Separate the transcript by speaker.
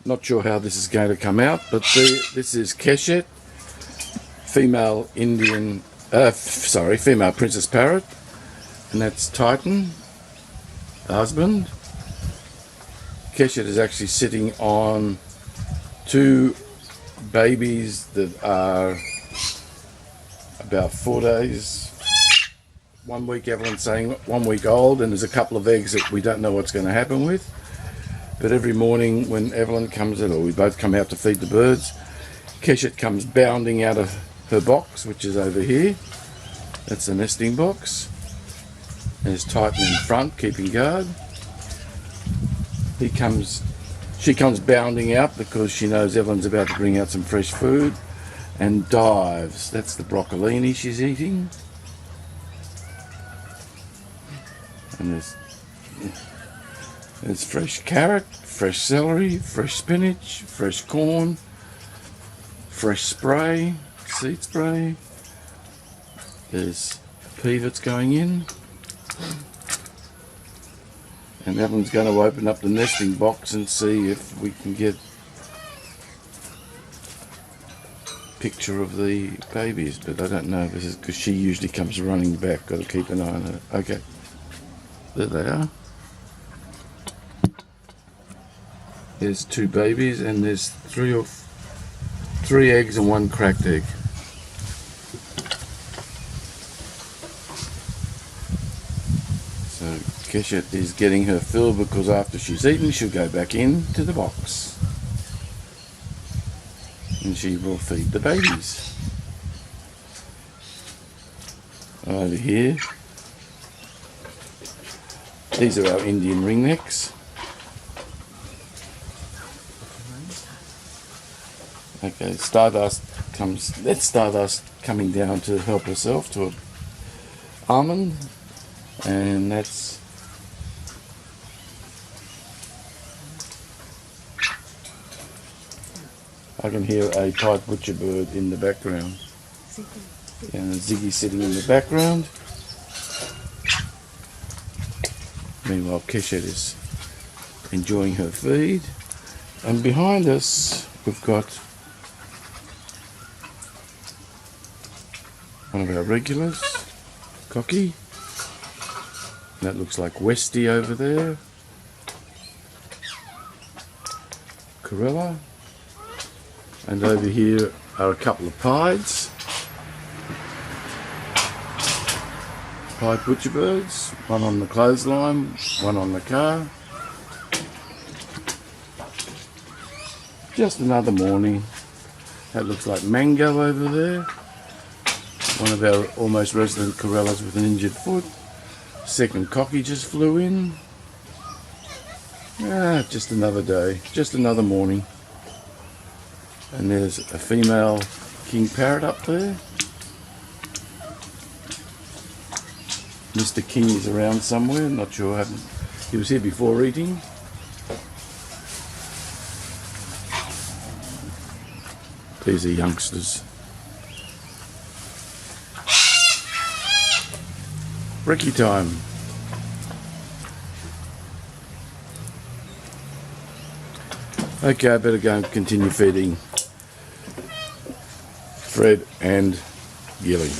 Speaker 1: Not sure how this is going to come out, but this is Keshet, female female princess parrot, and that's Titan, the husband. Keshet is actually sitting on two babies that are about 4 days, 1 week, Evelyn's saying 1 week old, and there's a couple of eggs that we don't know what's going to happen with. But every morning when Evelyn comes in, or we both come out to feed the birds, Keshet comes bounding out of her box, which is over here. That's the nesting box. There's Titan in front, keeping guard. She comes bounding out because she knows Evelyn's about to bring out some fresh food, and dives. That's the broccolini she's eating. And there's fresh carrot, fresh celery, fresh spinach, fresh corn, fresh spray, seed spray. There's pea that's going in. And Evelyn's going to open up the nesting box and see if we can get a picture of the babies, but I don't know. This is because she usually comes running back. Got to keep an eye on her. Okay, there they are. There's two babies, and there's three eggs and one cracked egg. So Keshet is getting her fill because after she's eaten, she'll go back into the box, and she will feed the babies. Over here, these are our Indian ringnecks. Okay, Stardust that's Stardust coming down to help herself to an almond, and that's I can hear a pied butcher bird in the background. And Ziggy sitting in the background. Meanwhile, Keshet is enjoying her feed. And behind us, we've got one of our regulars, Cocky. That looks like Westy over there. Corella. And over here are a couple of pieds. Pied butcher birds. One on the clothesline, one on the car. Just another morning. That looks like Mango over there. One of our almost resident corellas with an injured foot. Second Cocky just flew in. Just another day, just another morning. And there's a female king parrot up there. Mr. King is around somewhere, not sure. He was here before eating. These are youngsters. Brekkie time. Okay, I better go and continue feeding Fred and Gilly.